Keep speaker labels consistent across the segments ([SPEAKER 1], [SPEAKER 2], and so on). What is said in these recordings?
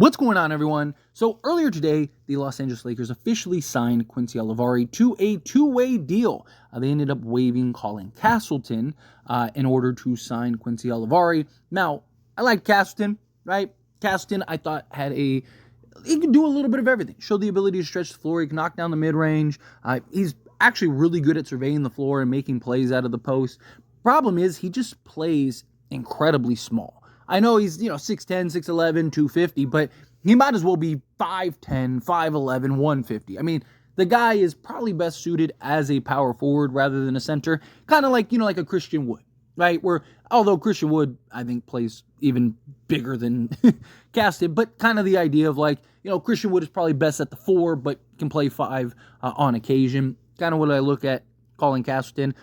[SPEAKER 1] What's going on, everyone? So earlier today, the Los Angeles Lakers officially signed Quincy Olivari to a two-way deal. They ended up waiving Colin Castleton in order to sign Quincy Olivari. Now, I like Castleton, right? Castleton, I thought, he could do a little bit of everything. Showed the ability to stretch the floor. He can knock down the mid-range. He's actually really good at surveying the floor and making plays out of the post. Problem is, he just plays incredibly small. I know he's, 6'10", 6'11", 250, but he might as well be 5'10", 5'11", 150. I mean, the guy is probably best suited as a power forward rather than a center, kind of like, like a Christian Wood, right? Where, although Christian Wood, I think, plays even bigger than Caston, but kind of the idea of like, Christian Wood is probably best at the 4, but can play 5 on occasion. Kind of what I look at Colin Castleton.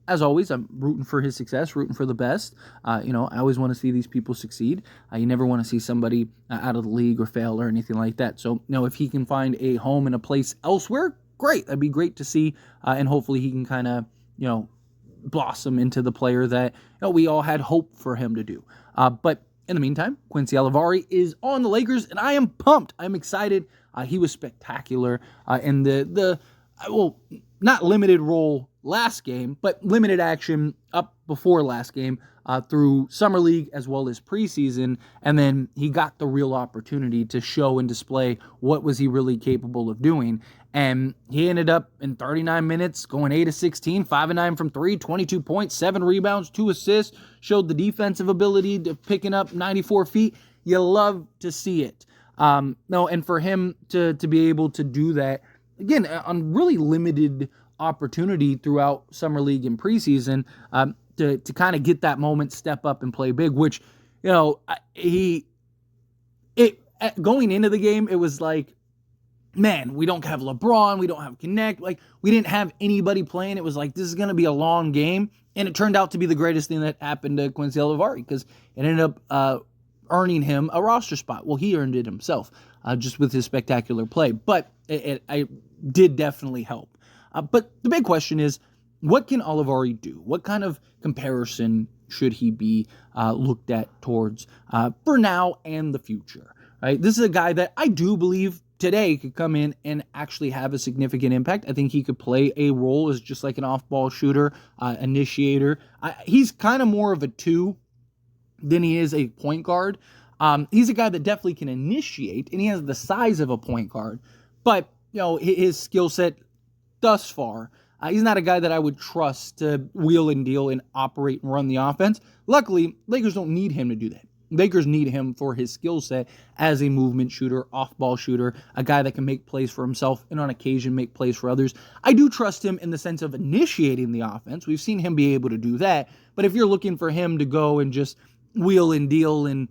[SPEAKER 1] As always, I'm rooting for his success, rooting for the best. I always want to see these people succeed. You never want to see somebody out of the league or fail or anything like that. So, if he can find a home and a place elsewhere, great. That'd be great to see. And hopefully he can kind of, blossom into the player that we all had hope for him to do. But in the meantime, Quincy Olivari is on the Lakers, and I am pumped. I'm excited. He was spectacular in the not limited role last game, but limited action up before last game through Summer League as well as preseason, and then he got the real opportunity to show and display what was he really capable of doing, and he ended up in 39 minutes going 8 of 16, 5 of 9 from 3, 22 points, 7 rebounds, 2 assists, showed the defensive ability to picking up 94 feet. You love to see it. And for him to be able to do that, again, on really limited opportunity throughout Summer League and preseason, to kind of get that moment, step up and play big, which, going into the game, it was like, man, we don't have LeBron, we don't have Connect, like, we didn't have anybody playing. It was like, this is going to be a long game, and it turned out to be the greatest thing that happened to Quincy Olivari, because it ended up earning him a roster spot. Well, he earned it himself, just with his spectacular play, but it did definitely help. But the big question is, what can Olivari do? What kind of comparison should he be looked at towards for now and the future? Right? This is a guy that I do believe today could come in and actually have a significant impact. I think he could play a role as just like an off-ball shooter, initiator. He's kind of more of a 2 than he is a point guard. He's a guy that definitely can initiate, and he has the size of a point guard. But, his skill set thus far, he's not a guy that I would trust to wheel and deal and operate and run the offense. Luckily, Lakers don't need him to do that. Lakers need him for his skill set as a movement shooter, off-ball shooter, a guy that can make plays for himself and on occasion make plays for others. I do trust him in the sense of initiating the offense. We've seen him be able to do that. But if you're looking for him to go and just wheel and deal and,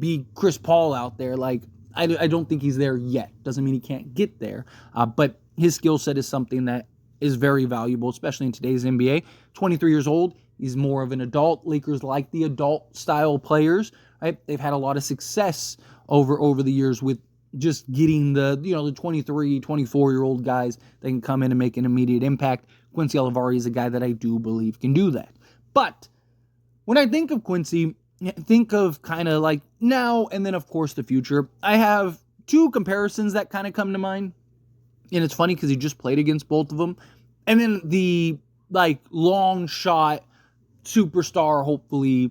[SPEAKER 1] be Chris Paul out there, like, I don't think he's there yet. Doesn't mean he can't get there. But his skill set is something that is very valuable, especially in today's NBA. 23 years old. He's more of an adult. Lakers like the adult-style players, right? They've had a lot of success over the years with just getting the 23, 24-year-old guys that can come in and make an immediate impact. Quincy Olivari is a guy that I do believe can do that. But when I think of Quincy, think of kind of like now and then, of course, the future. I have 2 comparisons that kind of come to mind. And it's funny because he just played against both of them. And then the, long shot, superstar, hopefully,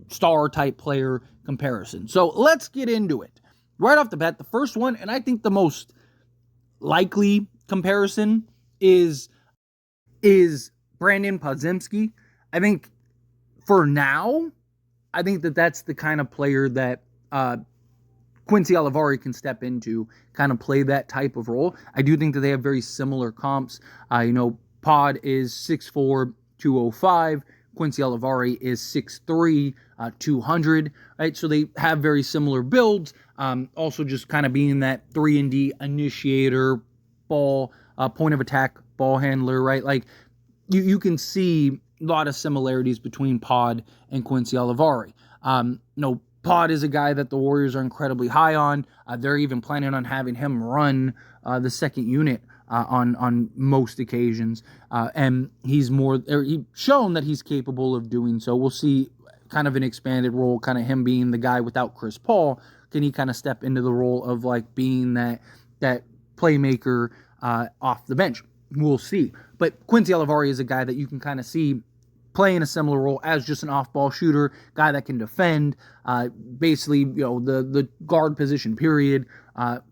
[SPEAKER 1] star-type player comparison. So let's get into it. Right off the bat, the first one, and I think the most likely comparison is Brandon Podziemski. I think for now, I think that's the kind of player that Quincy Olivari can step into, kind of play that type of role. I do think that they have very similar comps. Pod is 6'4", 205. Quincy Olivari is 6'3", 200. Right, so they have very similar builds. Also, just kind of being that 3-and-D initiator, ball point of attack, ball handler. Right, like you can see a lot of similarities between Pod and Quincy Olivari. Pod is a guy that the Warriors are incredibly high on. They're even planning on having him run the second unit on most occasions. And he's shown that he's capable of doing so. We'll see kind of an expanded role, kind of him being the guy without Chris Paul. Can he kind of step into the role of like being that playmaker off the bench? We'll see. But Quincy Olivari is a guy that you can kind of see playing a similar role as just an off-ball shooter, guy that can defend, basically, the guard position, period.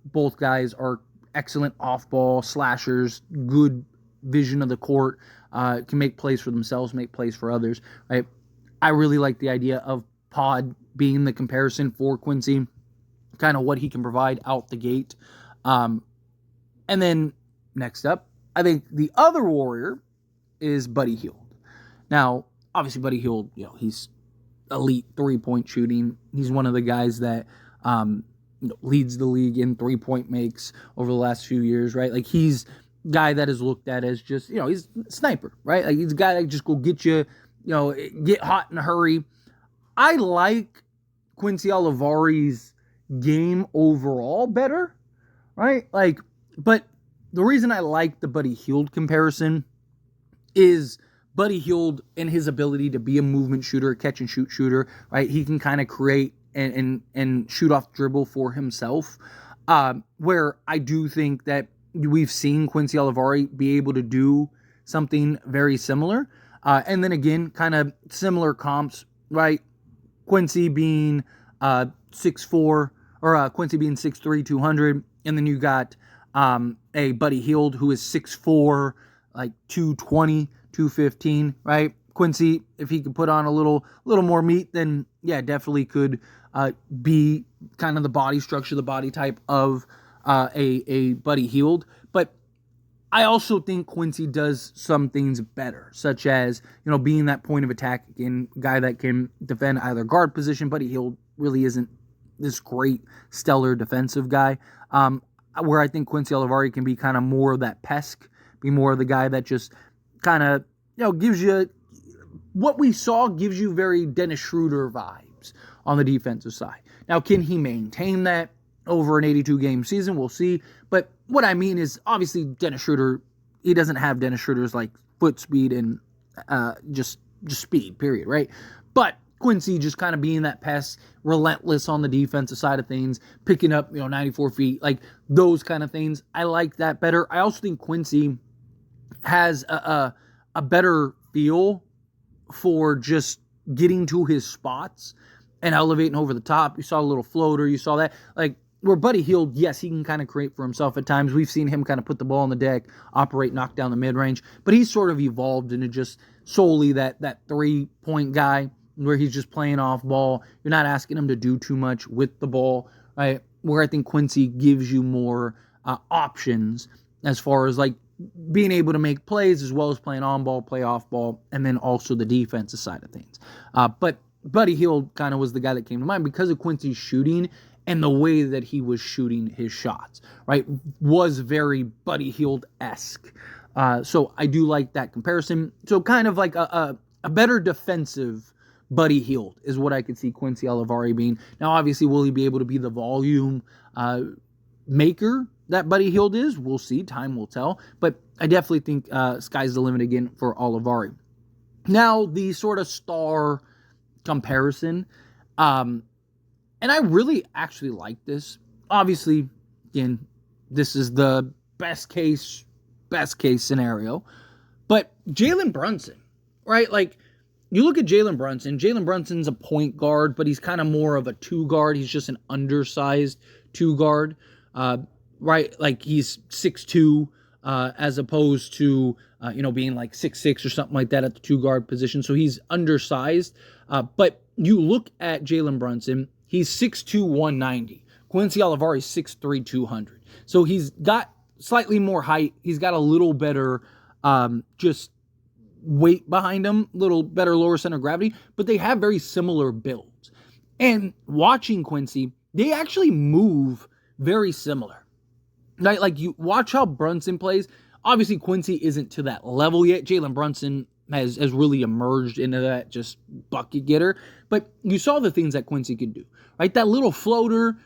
[SPEAKER 1] Both guys are excellent off-ball slashers, good vision of the court, can make plays for themselves, make plays for others. Right? I really like the idea of Pod being the comparison for Quincy, kind of what he can provide out the gate. And then next up, I think the other Warrior is Buddy Hield. Now, obviously, Buddy Hield, he's elite three-point shooting. He's one of the guys that leads the league in three-point makes over the last few years, right? Like, he's a guy that is looked at as just, he's a sniper, right? Like, he's a guy that just go get you, get hot in a hurry. I like Quincy Olivari's game overall better, right? Like, but the reason I like the Buddy Hield comparison is Buddy Hield and his ability to be a movement shooter, catch and shoot shooter, right? He can kind of create and shoot off dribble for himself. Where I do think that we've seen Quincy Olivari be able to do something very similar. And then again, kind of similar comps, right? Quincy being 6'4", or Quincy being 6'3", 200. And then you got a Buddy Hield who is 6'4", like 220, 215, right? Quincy, if he could put on a little more meat, then yeah, definitely could be kind of the body structure, the body type of a Buddy Hield. But I also think Quincy does some things better, such as, being that point of attack, again, guy that can defend either guard position. Buddy Hield really isn't this great, stellar defensive guy. Where I think Quincy Olivari can be kind of more of that pesk, be more of the guy that just kind of, gives you what we saw, gives you very Dennis Schroeder vibes on the defensive side. Now, can he maintain that over an 82-game season? We'll see. But what I mean is, obviously, Dennis Schroeder, he doesn't have Dennis Schroeder's like foot speed and just speed, period, right? But Quincy just kind of being that pest, relentless on the defensive side of things, picking up, 94 feet, like those kind of things. I like that better. I also think Quincy has a better feel for just getting to his spots and elevating over the top. You saw a little floater. You saw that. Like, where Buddy Hield, yes, he can kind of create for himself at times. We've seen him kind of put the ball on the deck, operate, knock down the mid-range. But he's sort of evolved into just solely that three-point guy where he's just playing off ball. You're not asking him to do too much with the ball, right? Where I think Quincy gives you more options as far as like being able to make plays as well as playing on ball, play off ball, and then also the defensive side of things. But Buddy Hield kind of was the guy that came to mind because of Quincy's shooting and the way that he was shooting his shots, right? Was very Buddy Hield-esque. So I do like that comparison. So kind of like a better defensive Buddy Hield is what I could see Quincy Olivari being. Now, obviously, will he be able to be the volume maker that Buddy Hield is? We'll see. Time will tell. But I definitely think sky's the limit again for Olivari. Now, the sort of star comparison. And I really actually like this. Obviously, again, this is the best case scenario. But Jaylen Brunson, right? Like, you look at Jaylen Brunson. Jaylen Brunson's a point guard, but he's kind of more of a two guard. He's just an undersized two guard, right? Like, he's 6'2", as opposed to, being like 6'6" or something like that at the two guard position. So he's undersized. But you look at Jaylen Brunson, he's 6'2", 190. Quincy Olivari is 6'3", 200. So he's got slightly more height. He's got a little better just weight behind him, a little better lower center of gravity, but they have very similar builds. And watching Quincy, they actually move very similar. Right? Like, you watch how Brunson plays. Obviously, Quincy isn't to that level yet. Jaylen Brunson has really emerged into that just bucket getter. But you saw the things that Quincy could do. Right? That little floater,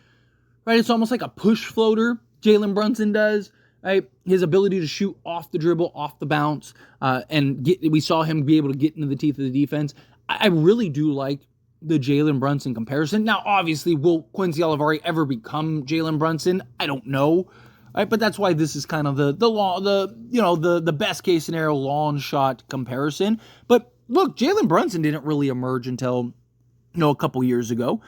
[SPEAKER 1] right? It's almost like a push floater Jaylen Brunson does. Right? His ability to shoot off the dribble, off the bounce, and we saw him be able to get into the teeth of the defense. I really do like the Jaylen Brunson comparison. Now, obviously, will Quincy Olivari ever become Jaylen Brunson? I don't know. Right, but that's why this is kind of the best case scenario long shot comparison. But look, Jaylen Brunson didn't really emerge until a couple years ago.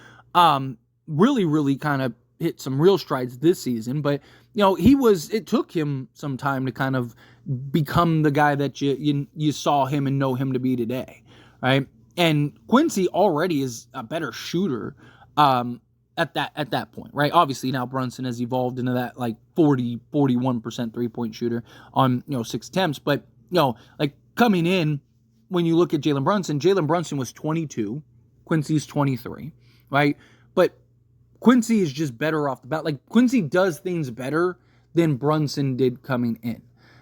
[SPEAKER 1] Really kind of hit some real strides this season, but it took him some time to kind of become the guy that you saw him and know him to be today, right? And Quincy already is a better shooter at that point, right? Obviously now Brunson has evolved into that like 41% 3-point shooter on 6 attempts, but like coming in, when you look at Jaylen Brunson was 22, Quincy's 23, right? But Quincy is just better off the bat. Like Quincy does things better than Brunson did coming in,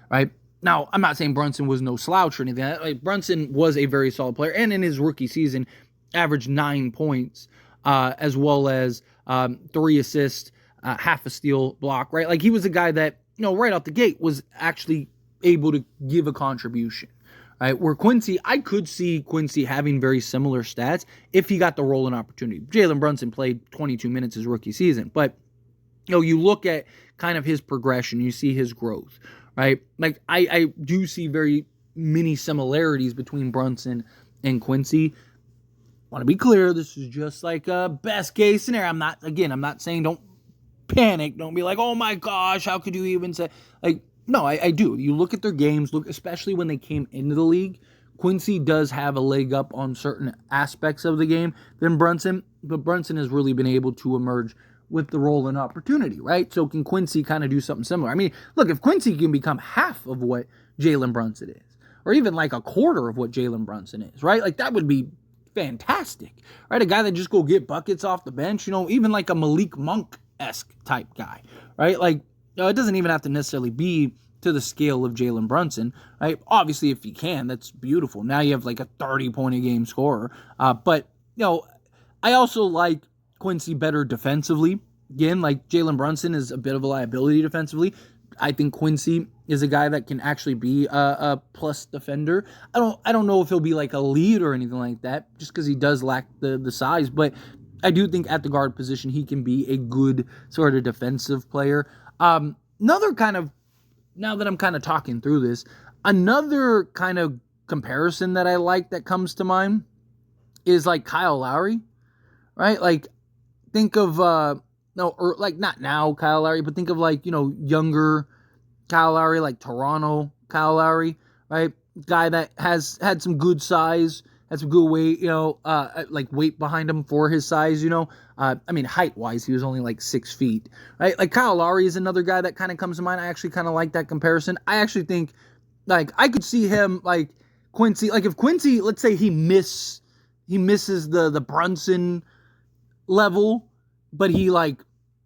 [SPEAKER 1] right? Now, I'm not saying Brunson was no slouch or anything. Like Brunson was a very solid player, and in his rookie season, averaged 9 points, as well as 3 assists, half a steal, block, right? Like he was a guy that, right out the gate was actually able to give a contribution, right? Where Quincy, I could see Quincy having very similar stats if he got the role and opportunity. Jaylen Brunson played 22 minutes his rookie season, but you look at kind of his progression, you see his growth, right? Like I do see very many similarities between Brunson and Quincy. Want to be clear, this is just like a best case scenario. I'm not saying don't panic, don't be like, oh my gosh, how could you even say, like, no, I do. You look at their games, especially when they came into the league, Quincy does have a leg up on certain aspects of the game than Brunson, but Brunson has really been able to emerge with the role and opportunity, right? So can Quincy kind of do something similar? I mean, look, if Quincy can become half of what Jaylen Brunson is, or even like a quarter of what Jaylen Brunson is, right? Like that would be fantastic, right? A guy that just go get buckets off the bench, even like a Malik Monk-esque type guy, right? Like, it doesn't even have to necessarily be to the scale of Jaylen Brunson, right? Obviously, if you can, that's beautiful. Now you have like a 30-point-a-game scorer. But, I also like Quincy better defensively. Again, like Jaylen Brunson is a bit of a liability defensively. I think Quincy is a guy that can actually be a plus defender. I don't know if he'll be like a lead or anything like that, just because he does lack the size. But I do think at the guard position, he can be a good sort of defensive player. Another kind of, now that I'm kind of talking through this, another kind of comparison that I like that comes to mind is like Kyle Lowry, right? Like think of, not now Kyle Lowry, but think of like, younger Kyle Lowry, like Toronto Kyle Lowry, right? Guy that has had some good size, had some good weight, like weight behind him for his size, height-wise, he was only like 6 feet, right? Like Kyle Lowry is another guy that kind of comes to mind. I actually kind of like that comparison. I actually think, like, I could see him, like, Quincy, like if Quincy, let's say he misses the Brunson level, but he, like,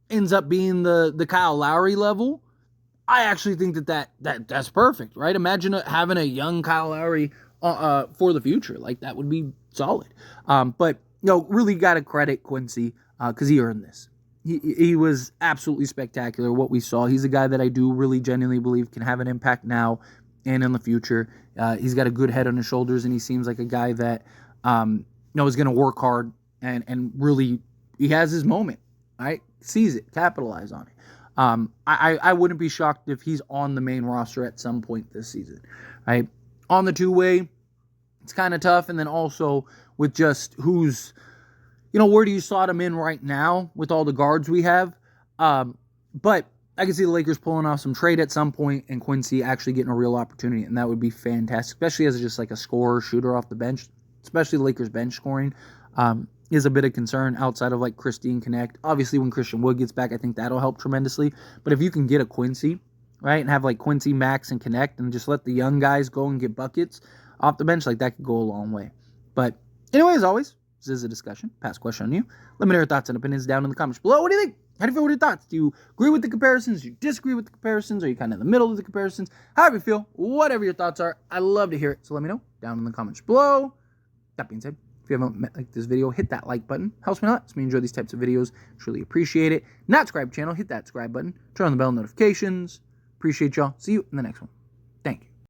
[SPEAKER 1] ends up being the Kyle Lowry level, I actually think that's perfect, right? Imagine having a young Kyle Lowry for the future. Like, that would be solid. But, really got to credit Quincy because he earned this. He was absolutely spectacular, what we saw. He's a guy that I do really genuinely believe can have an impact now and in the future. He's got a good head on his shoulders, and he seems like a guy that is going to work hard and really, he has his moment, right? Sees it, capitalize on it. I wouldn't be shocked if he's on the main roster at some point this season, right? On the two-way, it's kind of tough, and then also with just who's, where do you slot him in right now with all the guards we have? But I can see the Lakers pulling off some trade at some point and Quincy actually getting a real opportunity, and that would be fantastic, especially as just like a scorer, shooter off the bench, especially the Lakers bench scoring. Is a bit of concern outside of like Christine Connect. Obviously, when Christian Wood gets back, I think that'll help tremendously. But if you can get a Quincy, right, and have like Quincy, Max, and Connect, and just let the young guys go and get buckets off the bench, like that could go a long way. But anyway, as always, this is a discussion. Pass question on you. Let me know your thoughts and opinions down in the comments below. What do you think? How do you feel with your thoughts? Do you agree with the comparisons? Do you disagree with the comparisons? Are you kind of in the middle of the comparisons? However you feel, whatever your thoughts are, I love to hear it. So let me know down in the comments below. That being said, if you haven't liked this video, hit that like button. Helps me a lot. Helps me enjoy these types of videos. Truly appreciate it. Not subscribe to the channel, hit that subscribe button. Turn on the bell notifications. Appreciate y'all. See you in the next one. Thank you.